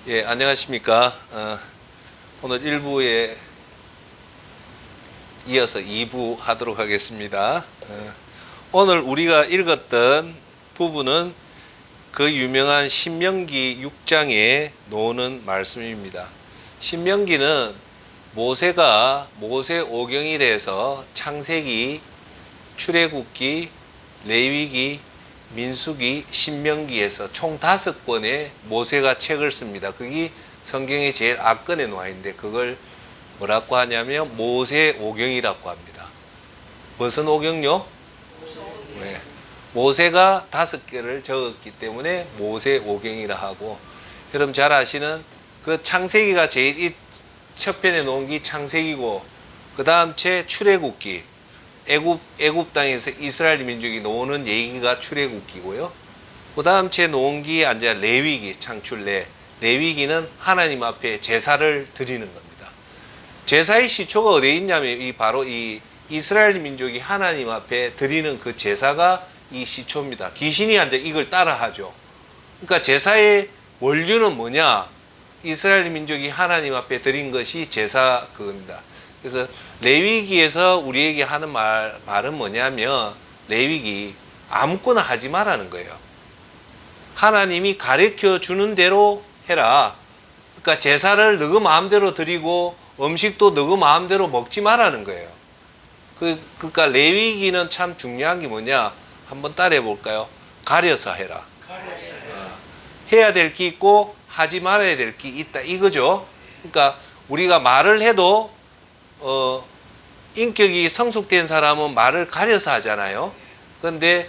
예, 안녕하십니까. 오늘 1부에 이어서 2부 하도록 하겠습니다. 오늘 우리가 읽었던 부분은 그 유명한 신명기 6장에 나오는 말씀입니다. 신명기는 모세가 모세오경일에서 창세기, 출애굽기, 레위기, 민수기, 신명기에서 총 5권의 모세가 책을 씁니다. 그게 성경의 제일 앞권에 놓아 있는데 그걸 뭐라고 하냐면 모세오경이라고 합니다. 무슨 오경요? 네. 모세가 5개를 적었기 때문에 모세오경이라 하고, 여러분 잘 아시는 그 창세기가 제일 첫 편에 놓은 게 창세기고, 그 다음 채 출애굽기, 애굽 땅에서 이스라엘 민족이 노는 얘기가 출애굽기고요. 그 다음 채 놓은 게 이제 레위기, 창출래. 레위기는 하나님 앞에 제사를 드리는 겁니다. 제사의 시초가 어디에 있냐면 바로 이 이스라엘 민족이 하나님 앞에 드리는 그 제사가 이 시초입니다. 귀신이 이제 이걸 따라하죠. 그러니까 제사의 원류는 뭐냐? 이스라엘 민족이 하나님 앞에 드린 것이 제사 그겁니다. 그래서 레위기에서 우리에게 하는 말은 뭐냐면, 레위기 아무거나 하지 말라는 거예요. 하나님이 가르쳐 주는 대로 해라. 그러니까 제사를 너희 마음대로 드리고 음식도 너희 마음대로 먹지 말라는 거예요. 그러니까 레위기는 참 중요한 게 뭐냐? 한번 따라해 볼까요? 가려서 해라. 해야 될 게 있고 하지 말아야 될 게 있다 이거죠. 그러니까 우리가 말을 해도 인격이 성숙된 사람은 말을 가려서 하잖아요. 그런데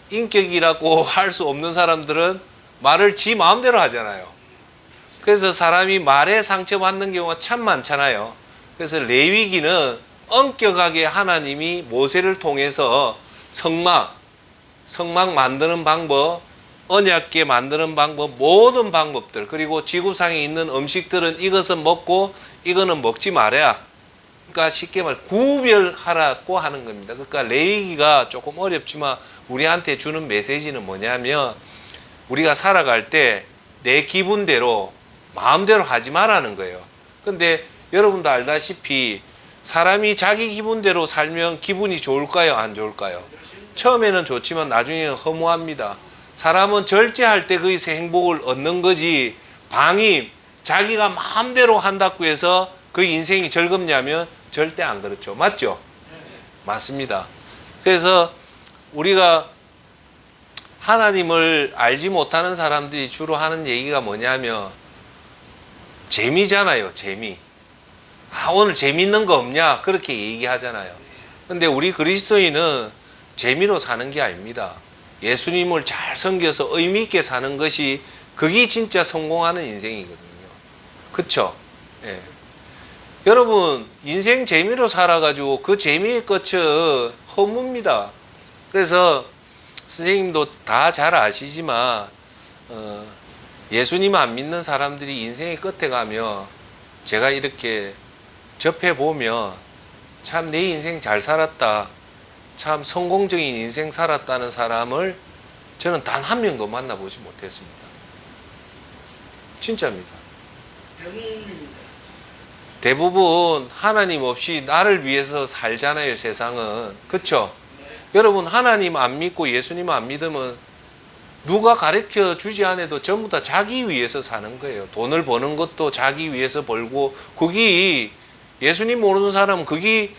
인격이라고 할 수 없는 사람들은 말을 지 마음대로 하잖아요. 그래서 사람이 말에 상처받는 경우가 참 많잖아요. 그래서 레위기는 엄격하게 하나님이 모세를 통해서 성막 만드는 방법, 언약궤 만드는 방법, 모든 방법들, 그리고 지구상에 있는 음식들은 이것은 먹고 이거는 먹지 말아야, 그러니까 쉽게 말 구별하라고 하는 겁니다. 그러니까 레위기가 조금 어렵지만 우리한테 주는 메시지는 뭐냐면, 우리가 살아갈 때 내 기분대로 마음대로 하지 말라는 거예요. 근데 여러분도 알다시피 사람이 자기 기분대로 살면 기분이 좋을까요? 안 좋을까요? 처음에는 좋지만 나중에는 허무합니다. 사람은 절제할 때 거기서 행복을 얻는 거지, 방임, 자기가 마음대로 한다고 해서 그 인생이 즐겁냐면 절대 안 그렇죠. 맞죠? 맞습니다. 그래서 우리가 하나님을 알지 못하는 사람들이 주로 하는 얘기가 뭐냐면 재미잖아요. 재미. 오늘 재미있는 거 없냐? 그렇게 얘기하잖아요. 근데 우리 그리스도인은 재미로 사는 게 아닙니다. 예수님을 잘 섬겨서 의미 있게 사는 것이, 그게 진짜 성공하는 인생이거든요. 그쵸? 예. 여러분, 인생 재미로 살아가지고 그 재미의 끝은 허무입니다. 그래서 선생님도 다 잘 아시지만 예수님 안 믿는 사람들이 인생의 끝에 가면 제가 이렇게 접해보면 참 내 인생 잘 살았다, 참 성공적인 인생 살았다는 사람을 저는 단 한 명도 만나보지 못했습니다. 진짜입니다. 대부분 하나님 없이 나를 위해서 살잖아요, 세상은. 그렇죠? 여러분, 하나님 안 믿고 예수님 안 믿으면 누가 가르쳐 주지 않아도 전부 다 자기 위해서 사는 거예요. 돈을 버는 것도 자기 위해서 벌고, 그게 예수님 모르는 사람은 그게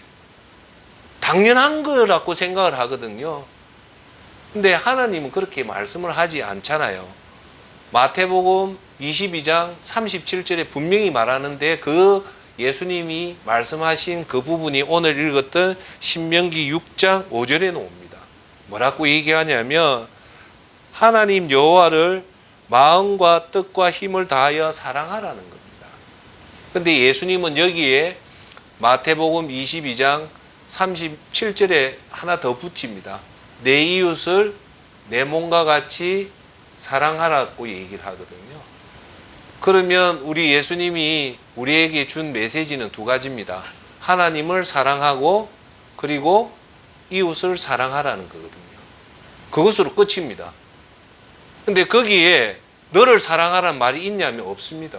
당연한 거라고 생각을 하거든요. 근데 하나님은 그렇게 말씀을 하지 않잖아요. 마태복음 22장 37절에 분명히 말하는데, 그 예수님이 말씀하신 그 부분이 오늘 읽었던 신명기 6장 5절에 나옵니다. 뭐라고 얘기하냐면, 하나님 여호와를 마음과 뜻과 힘을 다하여 사랑하라는 겁니다. 근데 예수님은 여기에 마태복음 22장 37절에 하나 더 붙입니다. 내 이웃을 내 몸과 같이 사랑하라고 얘기를 하거든요. 그러면 우리 예수님이 우리에게 준 메시지는 2가지입니다. 하나님을 사랑하고 그리고 이웃을 사랑하라는 거거든요. 그것으로 끝입니다. 근데 거기에 너를 사랑하라는 말이 있냐면 없습니다.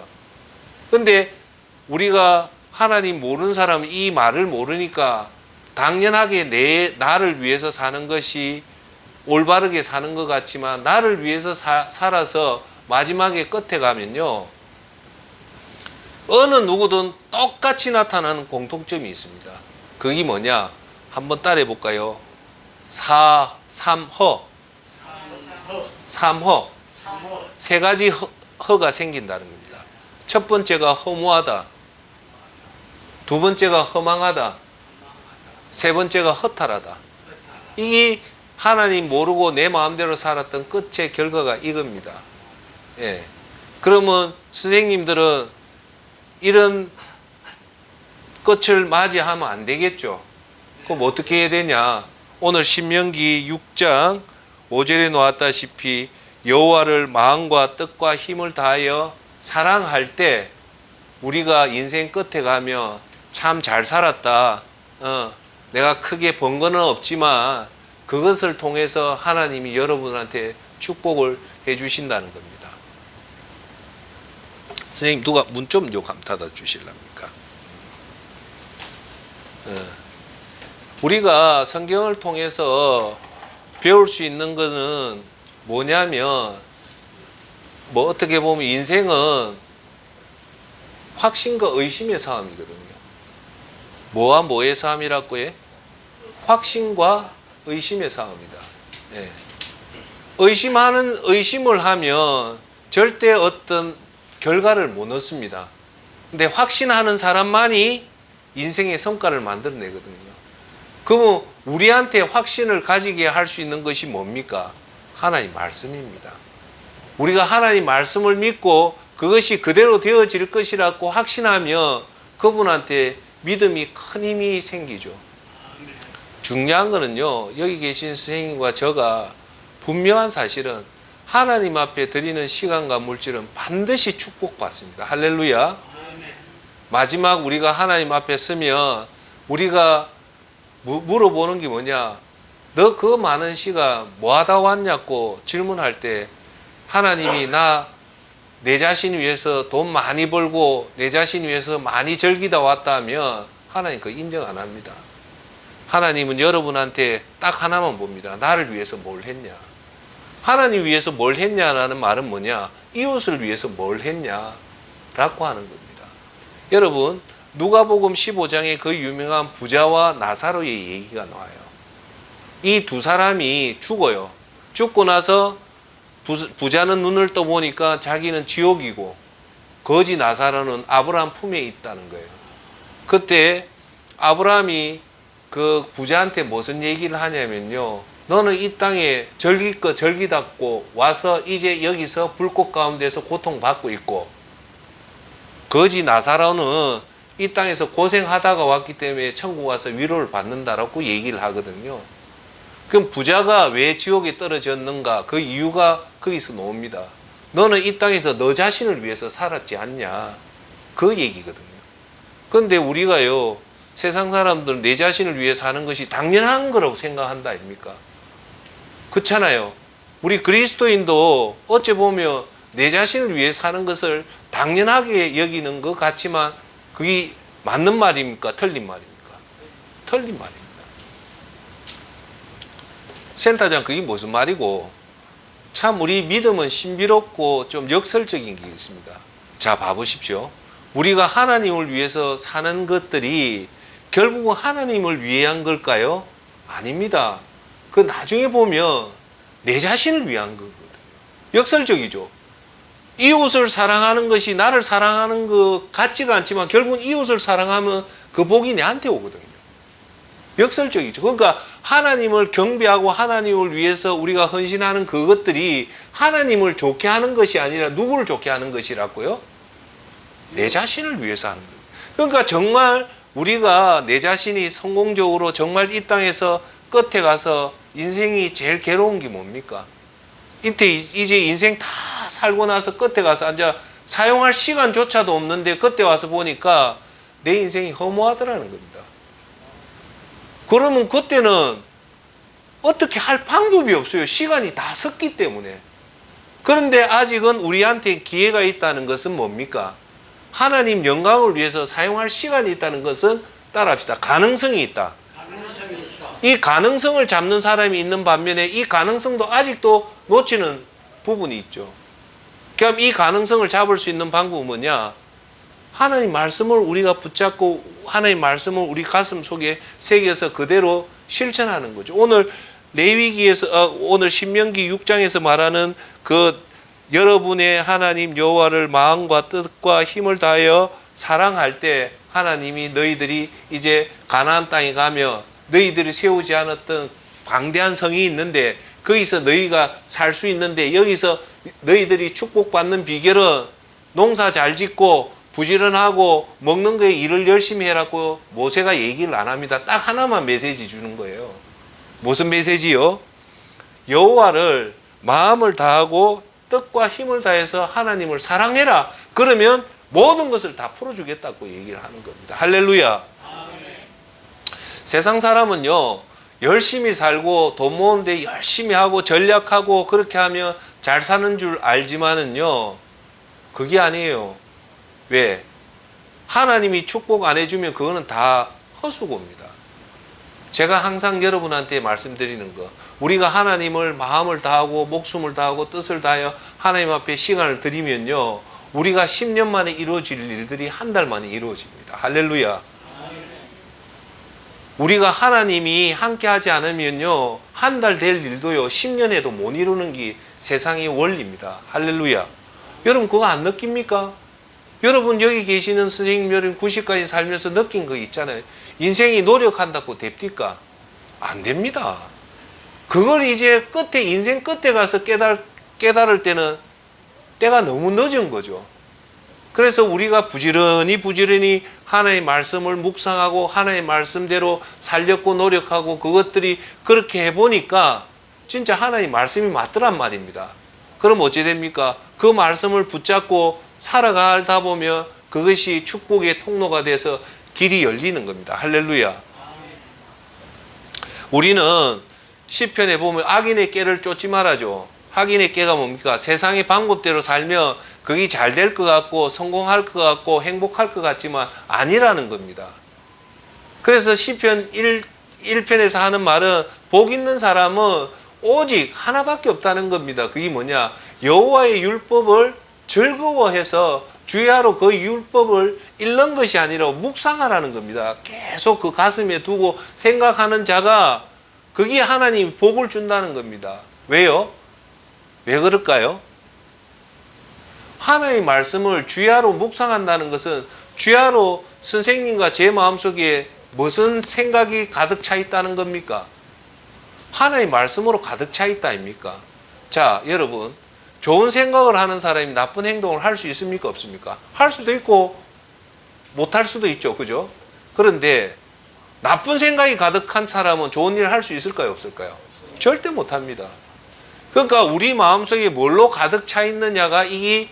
근데 우리가 하나님 모르는 사람은 이 말을 모르니까 당연하게 나를 위해서 사는 것이 올바르게 사는 것 같지만, 나를 위해서 살아서 마지막에 끝에 가면요, 어느 누구든 똑같이 나타나는 공통점이 있습니다. 그게 뭐냐? 한번 따라해 볼까요? 삼허. 세 가지 허가 생긴다는 겁니다. 첫 번째가 허무하다. 두 번째가 허망하다. 세 번째가 허탈하다. 이게 하나님 모르고 내 마음대로 살았던 끝의 결과가 이겁니다. 예. 그러면 선생님들은 이런 끝을 맞이하면 안 되겠죠. 그럼 어떻게 해야 되냐? 오늘 신명기 6장 5절에 나왔다시피 여호와를 마음과 뜻과 힘을 다하여 사랑할 때 우리가 인생 끝에 가면 참 잘 살았다. 내가 크게 번 거는 없지만 그것을 통해서 하나님이 여러분한테 축복을 해 주신다는 겁니다. 선생님, 누가 문 좀 닫아 주실랍니까? 우리가 성경을 통해서 배울 수 있는 것은 뭐냐면, 어떻게 보면 인생은 확신과 의심의 싸움이거든요. 뭐와 뭐의 싸움이라고 해? 확신과 의심의 싸움이다. 예. 의심을 하면 절대 어떤 결과를 못 얻습니다. 근데 확신하는 사람만이 인생의 성과를 만들어내거든요. 그러면 우리한테 확신을 가지게 할 수 있는 것이 뭡니까? 하나님 말씀입니다. 우리가 하나님 말씀을 믿고 그것이 그대로 되어질 것이라고 확신하면 그분한테 믿음이 큰 힘이 생기죠. 중요한 거는요, 여기 계신 선생님과 저가 분명한 사실은 하나님 앞에 드리는 시간과 물질은 반드시 축복받습니다. 할렐루야. 마지막 우리가 하나님 앞에 서면 우리가 물어보는 게 뭐냐? 너 그 많은 시간 뭐 하다 왔냐고 질문할 때 하나님이 내 자신 위해서 돈 많이 벌고 내 자신 위해서 많이 즐기다 왔다 하면 하나님 그거 인정 안 합니다. 하나님은 여러분한테 딱 하나만 봅니다. 나를 위해서 뭘 했냐? 하나님 위해서 뭘 했냐라는 말은 뭐냐? 이웃을 위해서 뭘 했냐? 라고 하는 겁니다. 여러분, 누가복음 15장에 그 유명한 부자와 나사로의 얘기가 나와요. 이 두 사람이 죽어요. 죽고 나서 부자는 눈을 떠보니까 자기는 지옥이고 거지 나사로는 아브라함 품에 있다는 거예요. 그때 아브라함이 그 부자한테 무슨 얘기를 하냐면요, 너는 이 땅에 절기 거 절기 닫고 와서 이제 여기서 불꽃 가운데서 고통받고 있고, 거지 나사로는 이 땅에서 고생하다가 왔기 때문에 천국 와서 위로를 받는다라고 얘기를 하거든요. 그럼 부자가 왜 지옥에 떨어졌는가? 그 이유가 거기서 나옵니다. 너는 이 땅에서 너 자신을 위해서 살았지 않냐? 그 얘기거든요. 그런데 우리가요, 세상 사람들은 내 자신을 위해 사는 것이 당연한 거라고 생각한다 아닙니까? 그렇잖아요. 우리 그리스도인도 어찌 보면 내 자신을 위해 사는 것을 당연하게 여기는 것 같지만 그게 맞는 말입니까? 틀린 말입니까? 틀린 말입니다. 센터장, 그게 무슨 말이고, 참 우리 믿음은 신비롭고 좀 역설적인 게 있습니다. 자, 봐보십시오. 우리가 하나님을 위해서 사는 것들이 결국은 하나님을 위한 걸까요? 아닙니다. 그 나중에 보면 내 자신을 위한 거거든요. 역설적이죠. 이웃을 사랑하는 것이 나를 사랑하는 것 같지가 않지만 결국은 이웃을 사랑하면 그 복이 내한테 오거든요. 역설적이죠. 그러니까 하나님을 경배하고 하나님을 위해서 우리가 헌신하는 그것들이 하나님을 좋게 하는 것이 아니라 누구를 좋게 하는 것이라고요? 내 자신을 위해서 하는 거예요. 그러니까 정말 우리가 내 자신이 성공적으로 정말 이 땅에서 끝에 가서 인생이 제일 괴로운 게 뭡니까? 이때 이제 인생 다 살고 나서 끝에 가서 앉아 사용할 시간조차도 없는데 그때 와서 보니까 내 인생이 허무하더라는 겁니다. 그러면 그때는 어떻게 할 방법이 없어요. 시간이 다 섰기 때문에. 그런데 아직은 우리한테 기회가 있다는 것은 뭡니까? 하나님 영광을 위해서 사용할 시간이 있다는 것은 따라합시다. 가능성이 있다. 이 가능성을 잡는 사람이 있는 반면에 이 가능성도 아직도 놓치는 부분이 있죠. 그럼 이 가능성을 잡을 수 있는 방법은 뭐냐? 하나님 말씀을 우리가 붙잡고 하나님 말씀을 우리 가슴 속에 새겨서 그대로 실천하는 거죠. 오늘 레위기에서 오늘 신명기 6장에서 말하는 그 여러분의 하나님 여호와를 마음과 뜻과 힘을 다하여 사랑할 때 하나님이 너희들이 이제 가나안 땅에 가며 너희들이 세우지 않았던 광대한 성이 있는데 거기서 너희가 살 수 있는데 여기서 너희들이 축복받는 비결은 농사 잘 짓고 부지런하고 먹는 거에 일을 열심히 해라고 모세가 얘기를 안 합니다. 딱 하나만 메시지 주는 거예요. 무슨 메시지요? 여호와를 마음을 다하고 뜻과 힘을 다해서 하나님을 사랑해라. 그러면 모든 것을 다 풀어주겠다고 얘기를 하는 겁니다. 할렐루야. 세상 사람은요, 열심히 살고 돈 모으는데 열심히 하고 전략하고 그렇게 하면 잘 사는 줄 알지만은요, 그게 아니에요. 왜? 하나님이 축복 안 해주면 그거는 다 헛수고입니다. 제가 항상 여러분한테 말씀드리는 거, 우리가 하나님을 마음을 다하고 목숨을 다하고 뜻을 다하여 하나님 앞에 시간을 드리면요, 우리가 10년 만에 이루어질 일들이 한 달 만에 이루어집니다. 할렐루야. 우리가 하나님이 함께 하지 않으면요, 한 달 될 일도요 10년에도 못 이루는 게 세상의 원리입니다. 할렐루야. 여러분 그거 안 느낍니까? 여러분 여기 계시는 선생님 여러분 90까지 살면서 느낀 거 있잖아요. 인생이 노력한다고 됩니까? 안 됩니다. 그걸 이제 끝에 인생 끝에 가서 깨달을 때는 때가 너무 늦은 거죠. 그래서 우리가 부지런히 하나님의 말씀을 묵상하고 하나님의 말씀대로 살렸고 노력하고 그것들이 그렇게 해보니까 진짜 하나님의 말씀이 맞더란 말입니다. 그럼 어찌 됩니까? 그 말씀을 붙잡고 살아가다 보면 그것이 축복의 통로가 돼서 길이 열리는 겁니다. 할렐루야. 우리는 시편에 보면 악인의 꾀를 쫓지 말아줘. 악인의 꾀가 뭡니까? 세상의 방법대로 살면 그게 잘 될 것 같고 성공할 것 같고 행복할 것 같지만 아니라는 겁니다. 그래서 시편 1편에서 하는 말은 복 있는 사람은 오직 하나밖에 없다는 겁니다. 그게 뭐냐? 여호와의 율법을 즐거워해서 주야로 그 율법을 읽는 것이 아니라 묵상하라는 겁니다. 계속 그 가슴에 두고 생각하는 자가 그게 하나님 복을 준다는 겁니다. 왜요? 왜 그럴까요? 하나님의 말씀을 주야로 묵상한다는 것은 주야로 선생님과 제 마음속에 무슨 생각이 가득 차 있다는 겁니까? 하나님의 말씀으로 가득 차 있다 아닙니까? 자, 여러분 좋은 생각을 하는 사람이 나쁜 행동을 할 수 있습니까? 없습니까? 할 수도 있고 못할 수도 있죠. 그죠? 그런데 나쁜 생각이 가득한 사람은 좋은 일을 할 수 있을까요? 없을까요? 절대 못합니다. 그러니까 우리 마음속에 뭘로 가득 차 있느냐가 이게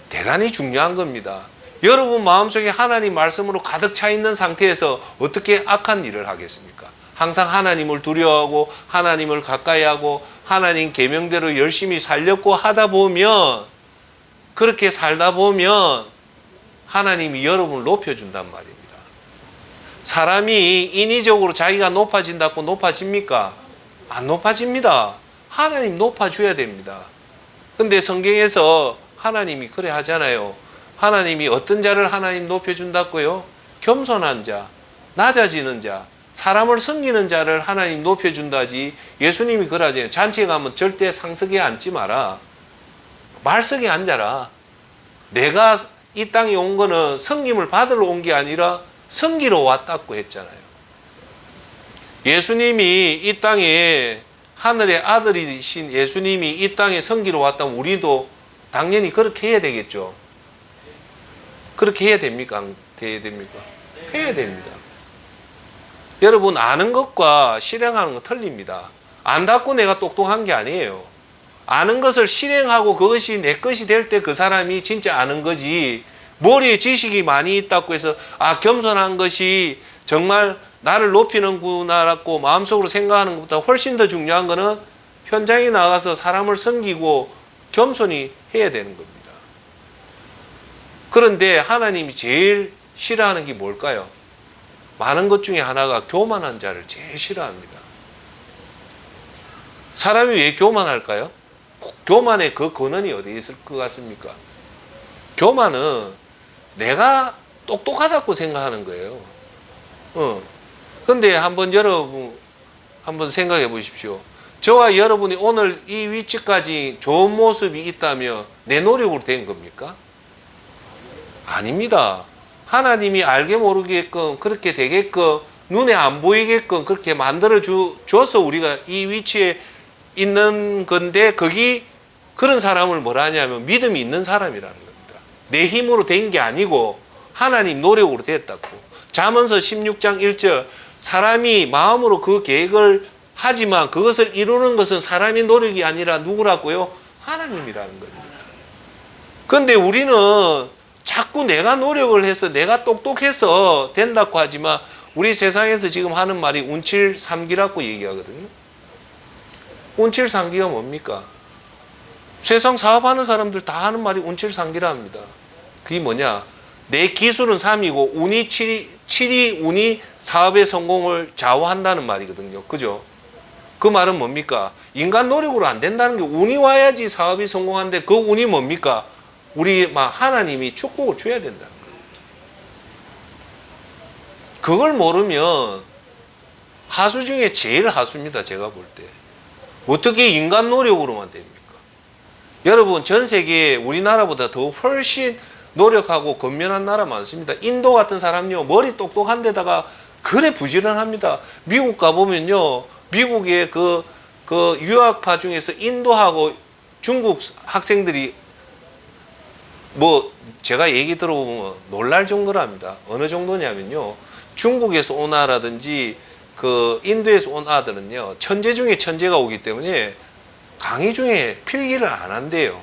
대단히 중요한 겁니다. 여러분 마음속에 하나님 말씀으로 가득 차 있는 상태에서 어떻게 악한 일을 하겠습니까? 항상 하나님을 두려워하고 하나님을 가까이 하고 하나님 계명대로 열심히 살려고 하다 보면 그렇게 살다 보면 하나님이 여러분을 높여준단 말입니다. 사람이 인위적으로 자기가 높아진다고 높아집니까? 안 높아집니다. 하나님 높아줘야 됩니다. 근데 성경에서 하나님이 그래 하잖아요. 하나님이 어떤 자를 하나님 높여준다고요? 겸손한 자, 낮아지는 자, 사람을 섬기는 자를 하나님 높여준다지. 예수님이 그러잖아요. 잔치에 가면 절대 상석에 앉지 마라. 말석에 앉아라. 내가 이 땅에 온 거는 섬김을 받으러 온 게 아니라 섬기러 왔다고 했잖아요. 예수님이 이 땅에 하늘의 아들이신 예수님이 이 땅에 섬기러 왔다면 우리도 당연히 그렇게 해야 되겠죠. 그렇게 해야 됩니까? 안 해야 됩니까? 해야 됩니다. 여러분 아는 것과 실행하는 건 틀립니다. 안다고 내가 똑똑한 게 아니에요. 아는 것을 실행하고 그것이 내 것이 될 때 그 사람이 진짜 아는 거지. 머리에 지식이 많이 있다고 해서 겸손한 것이 정말 나를 높이는구나라고 마음속으로 생각하는 것보다 훨씬 더 중요한 거는 현장에 나가서 사람을 섬기고 겸손히 해야 되는 겁니다. 그런데 하나님이 제일 싫어하는 게 뭘까요? 많은 것 중에 하나가 교만한 자를 제일 싫어합니다. 사람이 왜 교만할까요? 교만의 그 근원이 어디에 있을 것 같습니까? 교만은 내가 똑똑하다고 생각하는 거예요. 근데 여러분 한번 생각해 보십시오. 저와 여러분이 오늘 이 위치까지 좋은 모습이 있다면 내 노력으로 된 겁니까? 아닙니다. 하나님이 알게 모르게끔 그렇게 되게끔 눈에 안 보이게끔 그렇게 만들어 줘서 우리가 이 위치에 있는 건데, 그런 사람을 뭐라 하냐면 믿음이 있는 사람이라는 겁니다. 내 힘으로 된 게 아니고 하나님 노력으로 됐다고. 잠언서 16장 1절, 사람이 마음으로 그 계획을 하지만 그것을 이루는 것은 사람의 노력이 아니라 누구라고요? 하나님이라는 겁니다. 그런데 우리는 자꾸 내가 노력을 해서 내가 똑똑해서 된다고 하지만 우리 세상에서 지금 하는 말이 운칠삼기라고 얘기하거든요. 운칠삼기가 뭡니까? 세상 사업하는 사람들 다 하는 말이 운칠삼기라 합니다. 그게 뭐냐? 내 기술은 3이고 운이 7이 운이 사업의 성공을 좌우한다는 말이거든요. 그죠? 그 말은 뭡니까? 인간 노력으로 안 된다는 게, 운이 와야지 사업이 성공하는데 그 운이 뭡니까? 우리 하나님이 축복을 줘야 된다는 거예요. 그걸 모르면 하수 중에 제일 하수입니다. 제가 볼 때. 어떻게 인간 노력으로만 됩니까? 여러분, 전 세계에 우리나라보다 더 훨씬 노력하고 건면한 나라 많습니다. 인도 같은 사람요, 머리 똑똑한 데다가 그래 부지런합니다. 미국 가보면요, 미국의 그 유학파 중에서 인도하고 중국 학생들이 제가 얘기 들어보면 놀랄 정도랍니다. 어느 정도냐면요, 중국에서 온 아라든지 그 인도에서 온 아들은요, 천재 중에 천재가 오기 때문에 강의 중에 필기를 안 한대요.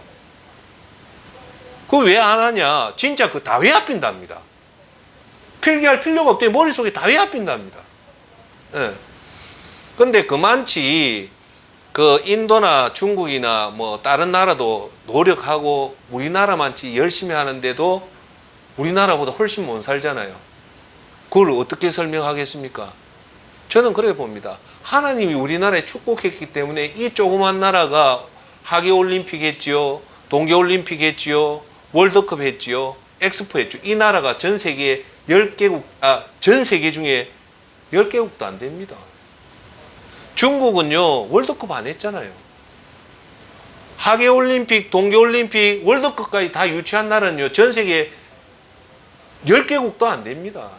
그거 왜 안 하냐? 진짜 그 다 외압빈답니다. 필기할 필요가 없대. 머릿속에 다 외압빈답니다. 예. 근데 그만치 그 인도나 중국이나 다른 나라도 노력하고 우리나라만치 열심히 하는데도 우리나라보다 훨씬 못 살잖아요. 그걸 어떻게 설명하겠습니까? 저는 그래 봅니다. 하나님이 우리나라에 축복했기 때문에 이 조그만 나라가 하계올림픽 했지요, 동계올림픽 했지요, 월드컵 했지요, 엑스포 했죠. 이 나라가 전 세계 10개국, 전 세계 중에 10개국도 안 됩니다. 중국은요, 월드컵 안 했잖아요. 하계올림픽, 동계올림픽, 월드컵까지 다 유치한 나라는요, 전 세계 10개국도 안 됩니다.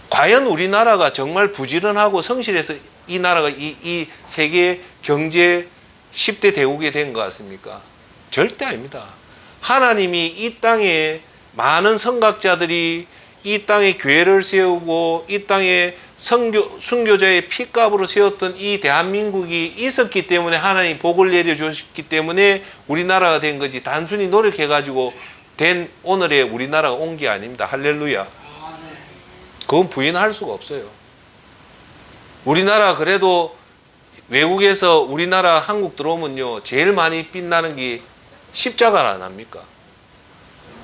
과연 우리나라가 정말 부지런하고 성실해서 이 나라가 이 세계 경제 10대 대국이 된 것 같습니까? 절대 아닙니다. 하나님이 이 땅에 많은 선각자들이 이 땅에 교회를 세우고 이 땅에 순교자의 피값으로 세웠던 이 대한민국이 있었기 때문에 하나님이 복을 내려주셨기 때문에 우리나라가 된 거지, 단순히 노력해가지고 된 오늘의 우리나라가 온 게 아닙니다. 할렐루야. 그건 부인할 수가 없어요. 우리나라 그래도 외국에서 우리나라 한국 들어오면요, 제일 많이 빛나는 게 십자가 안 합니까?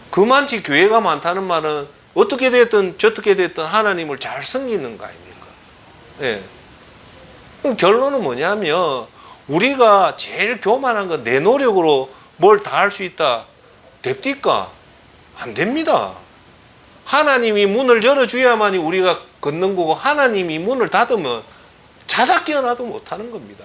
그만치 교회가 많다는 말은 어떻게 됐든 저떻게 됐든 하나님을 잘 섬기는 거 아닙니까? 예. 그럼 결론은 뭐냐면 우리가 제일 교만한 건 내 노력으로 뭘 다 할 수 있다. 됩니까? 안 됩니다. 하나님이 문을 열어줘야만이 우리가 걷는 거고, 하나님이 문을 닫으면 자다 깨어나도 못하는 겁니다.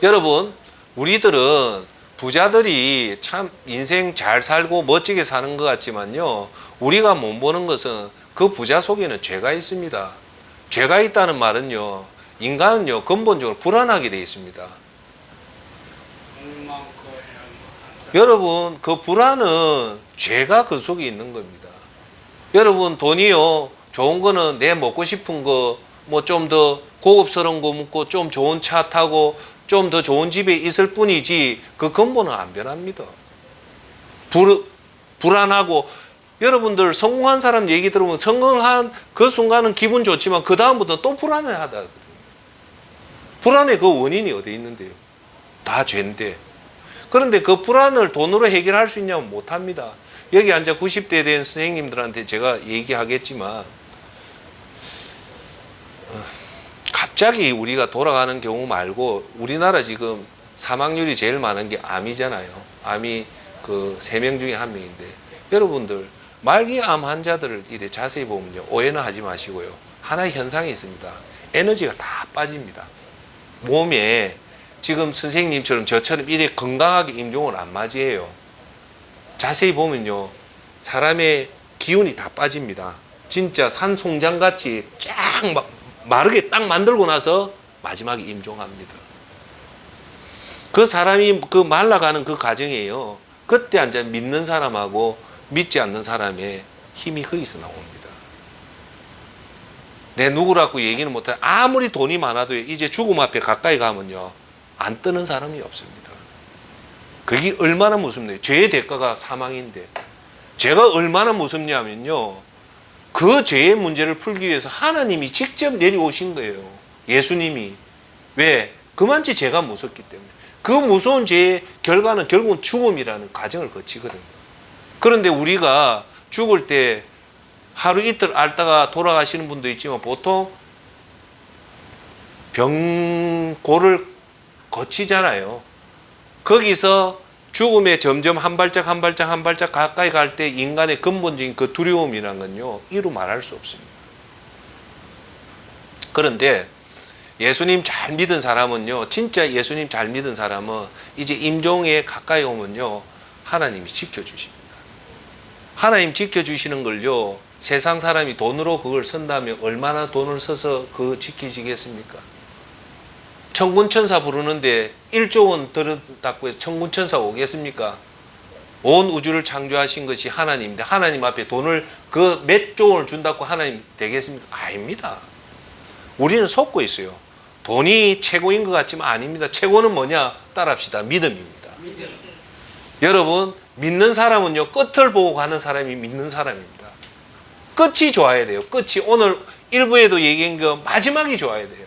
여러분, 우리들은 부자들이 참 인생 잘 살고 멋지게 사는 것 같지만요, 우리가 못 보는 것은 그 부자 속에는 죄가 있습니다. 죄가 있다는 말은요, 인간은요 근본적으로 불안하게 되어 있습니다. 여러분, 그 불안은 죄가 그 속에 있는 겁니다. 여러분, 돈이요, 좋은 거는 내 먹고 싶은 거, 좀 더 고급스러운 거 먹고 좀 좋은 차 타고 좀 더 좋은 집에 있을 뿐이지 그 근본은 안 변합니다. 불안하고, 여러분들 성공한 사람 얘기 들으면 성공한 그 순간은 기분 좋지만 그 다음부터 또 불안해하다. 불안의 그 원인이 어디 있는데요? 다 죄인데. 그런데 그 불안을 돈으로 해결할 수 있냐면 못합니다. 여기 앉아 90대 된 선생님들한테 제가 얘기하겠지만 갑자기 우리가 돌아가는 경우 말고 우리나라 지금 사망률이 제일 많은 게 암이잖아요. 암이 그 3명 중에 1명인데 여러분들 말기 암 환자들을 이래 자세히 보면요. 오해는 하지 마시고요. 하나의 현상이 있습니다. 에너지가 다 빠집니다. 몸에 지금 선생님처럼 저처럼 이래 건강하게 임종을 안 맞이해요. 자세히 보면요. 사람의 기운이 다 빠집니다. 진짜 산송장같이 쫙 마르게 딱 만들고 나서 마지막에 임종합니다. 그 사람이 그 말라가는 그 과정이에요. 그때 이제 믿는 사람하고 믿지 않는 사람의 힘이 거기서 나옵니다. 내 누구라고 얘기는 못해. 아무리 돈이 많아도 이제 죽음 앞에 가까이 가면요. 안 뜨는 사람이 없습니다. 그게 얼마나 무섭네요. 죄의 대가가 사망인데. 죄가 얼마나 무섭냐면요. 그 죄의 문제를 풀기 위해서 하나님이 직접 내려오신 거예요. 예수님이. 왜? 그만치 죄가 무섭기 때문에. 그 무서운 죄의 결과는 결국은 죽음이라는 과정을 거치거든요. 그런데 우리가 죽을 때 하루 이틀 앓다가 돌아가시는 분도 있지만 보통 병고를 거치잖아요. 거기서 죽음에 점점 한 발짝 한 발짝 한 발짝 가까이 갈 때 인간의 근본적인 그 두려움이라는 건요, 이루 말할 수 없습니다. 그런데 예수님 잘 믿은 사람은요, 진짜 예수님 잘 믿은 사람은 이제 임종에 가까이 오면요, 하나님이 지켜주십니다. 하나님 지켜주시는 걸요, 세상 사람이 돈으로 그걸 선다면 얼마나 돈을 써서 그 지켜지겠습니까? 천군천사 부르는데 1조 원 들었다고 해서 천군천사 오겠습니까? 온 우주를 창조하신 것이 하나님인데 하나님 앞에 돈을 그 몇 조 원을 준다고 하나님 되겠습니까? 아닙니다. 우리는 속고 있어요. 돈이 최고인 것 같지만 아닙니다. 최고는 뭐냐? 따라합시다. 믿음입니다. 여러분, 믿는 사람은요, 끝을 보고 가는 사람이 믿는 사람입니다. 끝이 좋아야 돼요. 끝이. 오늘 일부에도 얘기한 거 마지막이 좋아야 돼요.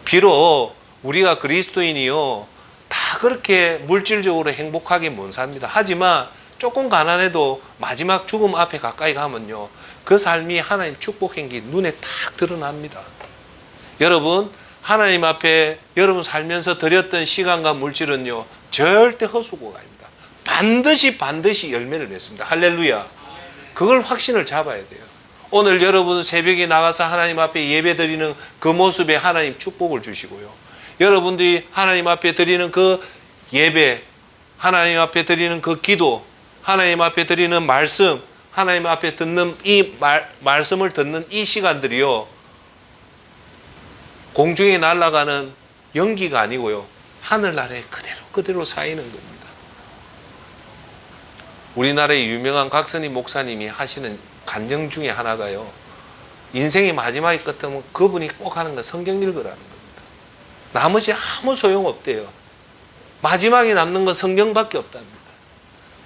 비록 우리가 그리스도인이요, 다 그렇게 물질적으로 행복하게 못 삽니다. 하지만 조금 가난해도 마지막 죽음 앞에 가까이 가면요, 그 삶이 하나님 축복 행기 눈에 탁 드러납니다. 여러분, 하나님 앞에 여러분 살면서 드렸던 시간과 물질은요, 절대 헛수고가 아닙니다. 반드시 열매를 맺습니다. 할렐루야. 그걸 확신을 잡아야 돼요. 오늘 여러분 새벽에 나가서 하나님 앞에 예배 드리는 그 모습에 하나님 축복을 주시고요. 여러분들이 하나님 앞에 드리는 그 예배, 하나님 앞에 드리는 그 기도, 하나님 앞에 드리는 말씀, 하나님 앞에 듣는 이 말씀을 듣는 이 시간들이요, 공중에 날아가는 연기가 아니고요, 하늘나라에 그대로 쌓이는 겁니다. 우리나라의 유명한 각선희 목사님이 하시는 간증 중에 하나가요, 인생의 마지막이 끝이면 그분이 꼭 하는 건 성경 읽으라는 겁니다. 나머지 아무 소용없대요. 마지막에 남는 건 성경밖에 없답니다.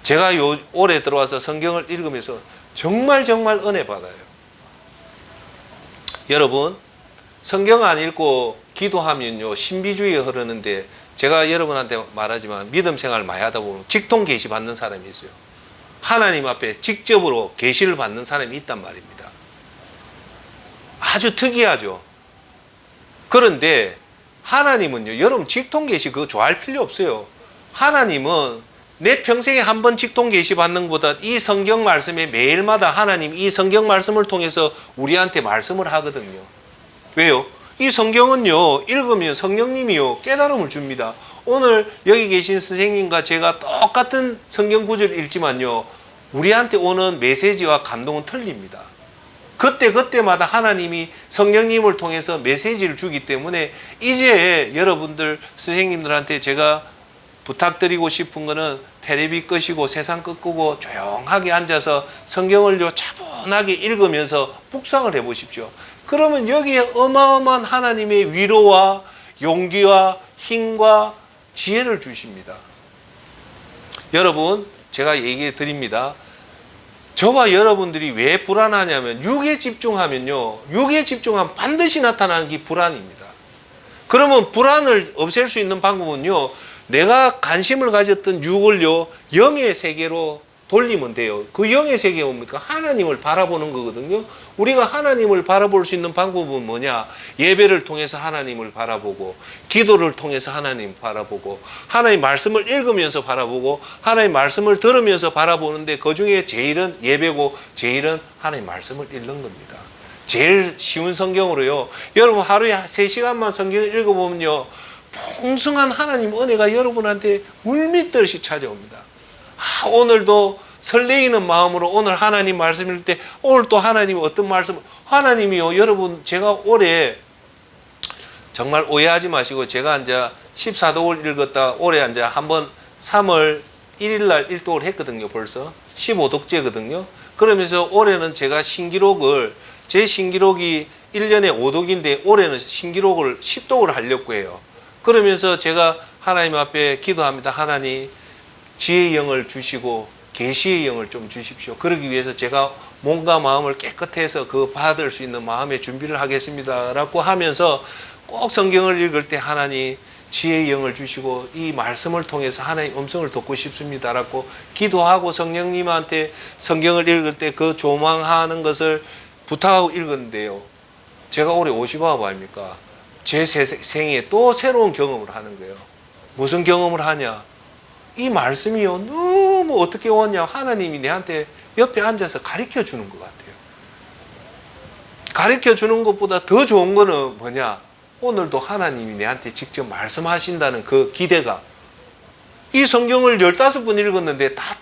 제가 올해 들어와서 성경을 읽으면서 정말 은혜 받아요. 여러분, 성경 안 읽고 기도하면요, 신비주의가 흐르는데, 제가 여러분한테 말하지만 믿음 생활 많이 하다 보면 직통 계시 받는 사람이 있어요. 하나님 앞에 직접으로 계시를 받는 사람이 있단 말입니다. 아주 특이하죠. 그런데 하나님은요, 여러분 직통 계시 그거 좋아할 필요 없어요. 하나님은 내 평생에 한 번 직통 계시 받는 것보다 이 성경 말씀에 매일마다 하나님 이 성경 말씀을 통해서 우리한테 말씀을 하거든요. 왜요? 이 성경은요, 읽으면 성령님이요, 깨달음을 줍니다. 오늘 여기 계신 선생님과 제가 똑같은 성경 구절을 읽지만요, 우리한테 오는 메시지와 감동은 틀립니다. 그때마다 하나님이 성령님을 통해서 메시지를 주기 때문에 이제 여러분들 선생님들한테 제가 부탁드리고 싶은 거는 텔레비 끄시고 세상 끄고 조용하게 앉아서 성경을요, 차분하게 읽으면서 묵상을 해 보십시오. 그러면 여기에 어마어마한 하나님의 위로와 용기와 힘과 지혜를 주십니다. 여러분, 제가 얘기해 드립니다. 저와 여러분들이 왜 불안하냐면 육에 집중하면요, 육에 집중하면 반드시 나타나는 게 불안입니다. 그러면 불안을 없앨 수 있는 방법은요, 내가 관심을 가졌던 육을요, 영의 세계로 돌리면 돼요. 그 영의 세계가 뭡니까? 하나님을 바라보는 거거든요. 우리가 하나님을 바라볼 수 있는 방법은 뭐냐? 예배를 통해서 하나님을 바라보고, 기도를 통해서 하나님 바라보고, 하나님 말씀을 읽으면서 바라보고, 하나님 말씀을 들으면서 바라보는데 그 중에 제일은 예배고 제일은 하나님 말씀을 읽는 겁니다. 제일 쉬운 성경으로요. 여러분 하루에 3시간만 성경을 읽어보면요, 풍성한 하나님 은혜가 여러분한테 물밀듯이 찾아옵니다. 오늘도 설레이는 마음으로 오늘 하나님 말씀 읽을 때 오늘 또 하나님이 어떤 말씀, 하나님이요, 여러분 제가 올해 정말 오해하지 마시고, 제가 이제 14독을 읽었다 올해 이제 한번 3월 1일 날 일독을 했거든요. 벌써 15독째거든요. 그러면서 올해는 제가 신기록을, 제 신기록이 1년에 5독인데 올해는 신기록을 10독을 하려고 해요. 그러면서 제가 하나님 앞에 기도합니다. 하나님 지혜의 영을 주시고 계시의 영을 좀 주십시오. 그러기 위해서 제가 몸과 마음을 깨끗해서 그 받을 수 있는 마음의 준비를 하겠습니다 라고 하면서 꼭 성경을 읽을 때 하나님 지혜의 영을 주시고 이 말씀을 통해서 하나님 음성을 듣고 싶습니다 라고 기도하고 성령님한테 성경을 읽을 때 그 조망하는 것을 부탁하고 읽었는데요, 제가 올해 50아홉 아닙니까? 제 생에 또 새로운 경험을 하는 거예요. 무슨 경험을 하냐? 이 말씀이요, 너무 어떻게 오냐? 하나님이 내한테 옆에 앉아서 가르쳐 주는 것 같아요. 가르쳐 주는 것보다 더 좋은 거는 뭐냐? 오늘도 하나님이 내한테 직접 말씀하신다는 그 기대가. 이 성경을 15번 읽었는데 다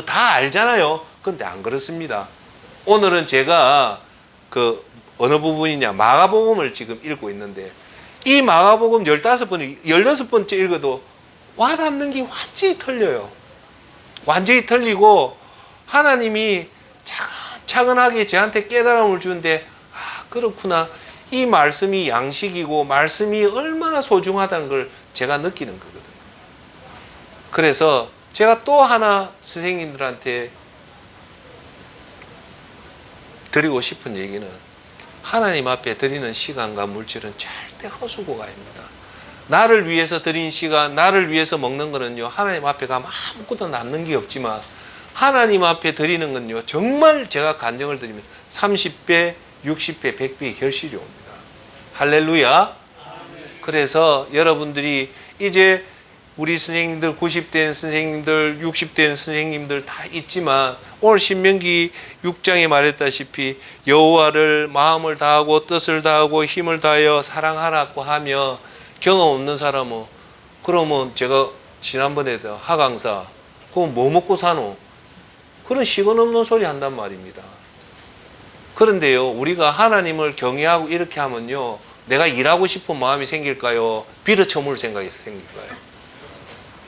다 알잖아요. 근데 안 그렇습니다. 오늘은 제가 그 어느 부분이냐, 마가복음을 지금 읽고 있는데 이 마가복음 15번, 16번째 읽어도 와닿는 게 완전히 틀려요. 완전히 틀리고 하나님이 차근하게 저한테 깨달음을 주는데, 그렇구나, 이 말씀이 양식이고 말씀이 얼마나 소중하다는 걸 제가 느끼는 거거든요. 그래서 제가 또 하나 선생님들한테 드리고 싶은 얘기는, 하나님 앞에 드리는 시간과 물질은 절대 헛수고가 아닙니다. 나를 위해서 드린 시간, 나를 위해서 먹는 거는요, 하나님 앞에 가면 아무것도 남는 게 없지만 하나님 앞에 드리는 건요, 정말 제가 간증을 드리면 30배, 60배, 100배의 결실이 옵니다. 할렐루야. 그래서 여러분들이 이제 우리 선생님들, 90된 선생님들, 60된 선생님들 다 있지만 오늘 신명기 6장에 말했다시피 여호와를 마음을 다하고 뜻을 다하고 힘을 다하여 사랑하라고 하며 경험 없는 사람은, 그러면 제가 지난번에 하강사, 그럼 뭐 먹고 사노? 그런 시건 없는 소리 한단 말입니다. 그런데요, 우리가 하나님을 경외하고 이렇게 하면요, 내가 일하고 싶은 마음이 생길까요? 빌어쳐물 생각이 생길까요?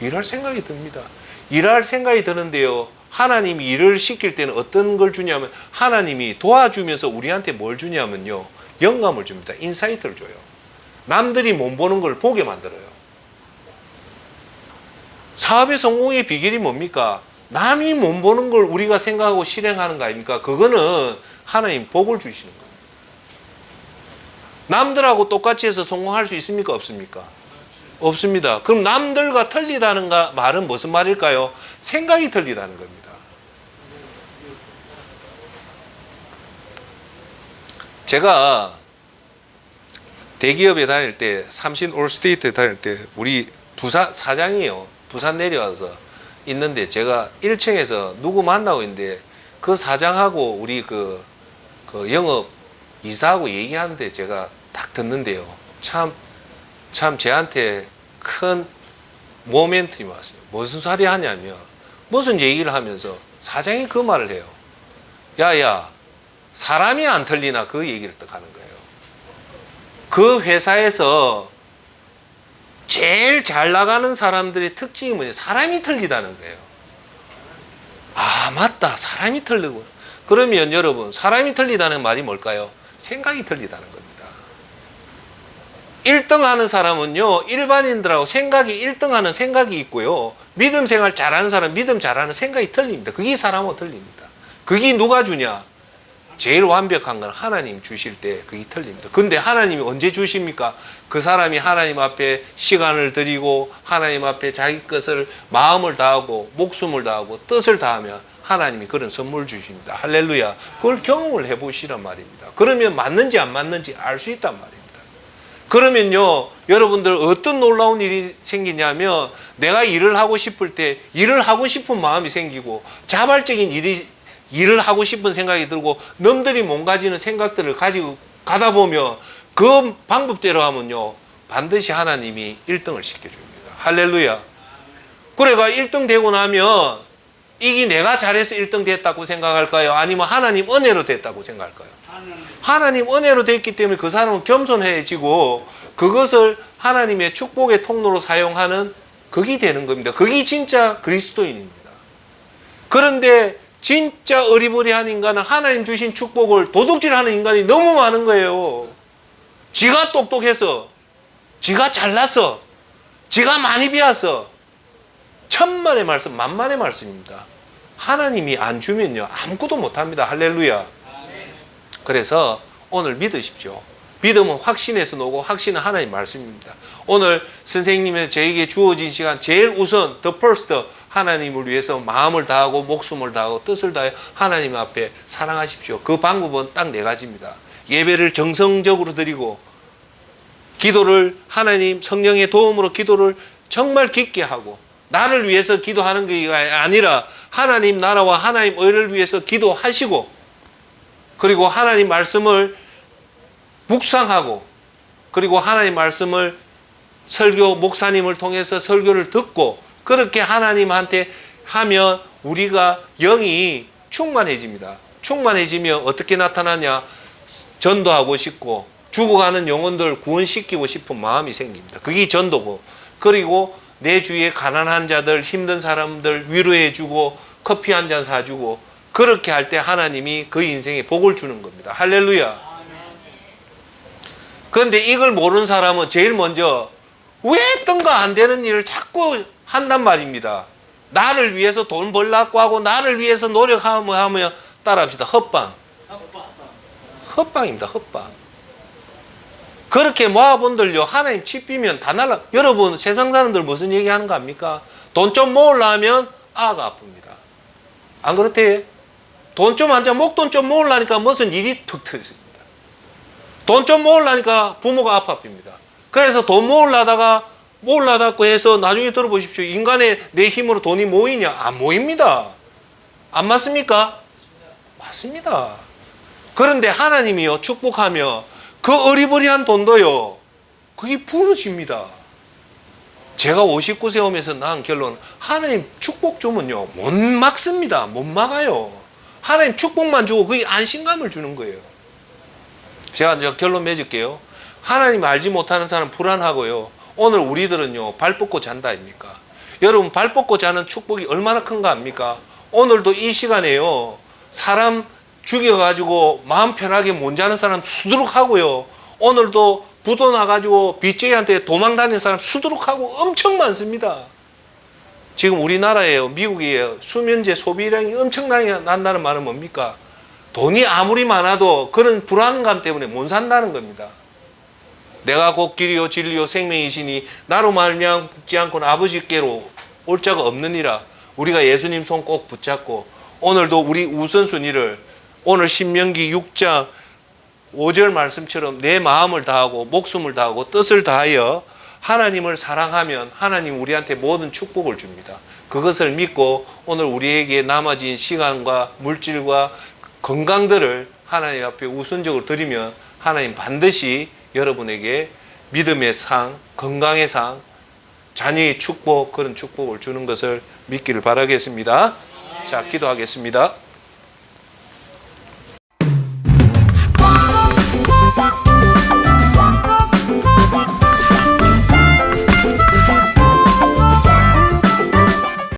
일할 생각이 듭니다. 일할 생각이 드는데요, 하나님이 일을 시킬 때는 어떤 걸 주냐면, 하나님이 도와주면서 우리한테 뭘 주냐면요, 영감을 줍니다. 인사이트를 줘요. 남들이 못 보는 걸 보게 만들어요. 사업의 성공의 비결이 뭡니까? 남이 못 보는 걸 우리가 생각하고 실행하는 거 아닙니까? 그거는 하나님 복을 주시는 거예요. 남들하고 똑같이 해서 성공할 수 있습니까? 없습니까? 없습니다. 그럼 남들과 틀리다는 말은 무슨 말일까요? 생각이 틀리다는 겁니다. 제가 대기업에 다닐 때, 삼신 올스테이트 다닐 때 우리 부산 사장이요, 부산 내려와서 있는데 제가 1층에서 누구 만나고 있는데 그 사장하고 우리 그 영업 이사하고 얘기하는데 제가 딱 듣는데요, 참 저한테 큰 모멘텀이 왔어요. 무슨 소리 하냐면, 무슨 얘기를 하면서 사장이 그 말을 해요. 야야, 사람이 안 틀리나? 그 얘기를 딱 하는 거예요. 그 회사에서 제일 잘 나가는 사람들의 특징이 뭐냐? 사람이 틀리다는 거예요. 아, 맞다, 사람이 틀리고. 그러면 여러분, 사람이 틀리다는 말이 뭘까요? 생각이 틀리다는 겁니다. 1등 하는 사람은요, 일반인들하고 생각이 1등 하는 생각이 있고요, 믿음 생활 잘하는 사람, 믿음 잘하는 생각이 틀립니다. 그게 사람하고 틀립니다. 그게 누가 주냐? 제일 완벽한 건 하나님 주실 때 그게 틀립니다. 근데 하나님이 언제 주십니까? 그 사람이 하나님 앞에 시간을 들이고 하나님 앞에 자기 것을 마음을 다하고 목숨을 다하고 뜻을 다하면 하나님이 그런 선물 주십니다. 할렐루야. 그걸 경험을 해보시란 말입니다. 그러면 맞는지 안 맞는지 알 수 있단 말입니다. 그러면요, 여러분들 어떤 놀라운 일이 생기냐면 내가 일을 하고 싶을 때 일을 하고 싶은 마음이 생기고 자발적인 일을 하고 싶은 생각이 들고 넘들이 몸가지는 생각들을 가지고 가다 보면 그 방법대로 하면요, 반드시 하나님이 1등을 시켜줍니다. 할렐루야. 그래가 1등 되고 나면 이게 내가 잘해서 1등 됐다고 생각할까요? 아니면 하나님 은혜로 됐다고 생각할까요? 하나님 은혜로 됐기 때문에 그 사람은 겸손해지고 그것을 하나님의 축복의 통로로 사용하는 그게 되는 겁니다. 그게 진짜 그리스도인입니다. 그런데 진짜 어리버리한 인간은 하나님 주신 축복을 도둑질하는 인간이 너무 많은 거예요. 지가 똑똑해서, 지가 잘나서, 지가 많이 배워서 천만의 말씀, 만만의 말씀입니다. 하나님이 안 주면요 아무것도 못합니다. 할렐루야. 그래서 오늘 믿으십시오. 믿음은 확신에서 나오고 확신은 하나님 말씀입니다. 오늘 선생님이 저에게 주어진 시간 제일 우선 the first 하나님을 위해서 마음을 다하고 목숨을 다하고 뜻을 다해 하나님 앞에 사랑하십시오. 그 방법은 딱 4가지입니다. 예배를 정성적으로 드리고 기도를 하나님 성령의 도움으로 기도를 정말 깊게 하고 나를 위해서 기도하는 게 아니라 하나님 나라와 하나님 의를 위해서 기도하시고 그리고 하나님 말씀을 묵상하고 그리고 하나님 말씀을 설교 목사님을 통해서 설교를 듣고 그렇게 하나님한테 하면 우리가 영이 충만해집니다. 충만해지면 어떻게 나타나냐? 전도하고 싶고 죽어가는 영혼들 구원시키고 싶은 마음이 생깁니다. 그게 전도고 그리고 내 주위에 가난한 자들 힘든 사람들 위로해주고 커피 한 잔 사주고 그렇게 할 때 하나님이 그 인생에 복을 주는 겁니다. 할렐루야. 그런데 이걸 모르는 사람은 제일 먼저 왜 뜬가 안 되는 일을 자꾸 한단 말입니다. 나를 위해서 돈 벌라고 하고 나를 위해서 노력하면 따라합시다. 헛방입니다. 헛방. 그렇게 모아본들요 하나님 치비면 다 날라. 여러분 세상 사람들 무슨 얘기하는 거 압니까? 돈 좀 모으려면 아가 아픕니다. 안 그렇대? 돈 좀 앉아 목돈 좀 모으려니까 무슨 일이 툭 터집니다. 돈 좀 모으려니까 부모가 아파합니다. 그래서 돈 모으려다고 해서 나중에 들어보십시오. 인간의 내 힘으로 돈이 모이냐? 안 모입니다. 안 맞습니까? 맞습니다. 그런데 하나님이요 축복하며 그 어리버리한 돈도요 그게 부러집니다. 제가 59세 오면서 난 결론 하나님 축복 주면요 못 막습니다. 못 막아요. 하나님 축복만 주고 그게 안심감을 주는 거예요. 제가 이제 결론 맺을게요. 하나님 알지 못하는 사람 불안하고요. 오늘 우리들은요 발 뻗고 잔다 아닙니까? 여러분 발 뻗고 자는 축복이 얼마나 큰가 압니까? 오늘도 이 시간에요 사람 죽여가지고 마음 편하게 못 자는 사람 수두룩 하고요. 오늘도 부도 나가지고 빚쟁이한테 도망 다니는 사람 수두룩 하고 엄청 많습니다. 지금 우리나라에요 미국이에요 수면제 소비량이 엄청나게 난다는 말은 뭡니까? 돈이 아무리 많아도 그런 불안감 때문에 못 산다는 겁니다. 내가 곧 길이요 진리요 생명이시니 나로 말미암지 않고는 아버지께로 올 자가 없느니라. 우리가 예수님 손 꼭 붙잡고 오늘도 우리 우선순위를 오늘 신명기 6장 5절 말씀처럼 내 마음을 다하고 목숨을 다하고 뜻을 다하여 하나님을 사랑하면 하나님 우리한테 모든 축복을 줍니다. 그것을 믿고 오늘 우리에게 남아진 시간과 물질과 건강들을 하나님 앞에 우선적으로 드리면 하나님 반드시 여러분에게 믿음의 상, 건강의 상, 자녀의 축복 그런 축복을 주는 것을 믿기를 바라겠습니다. 자, 기도하겠습니다.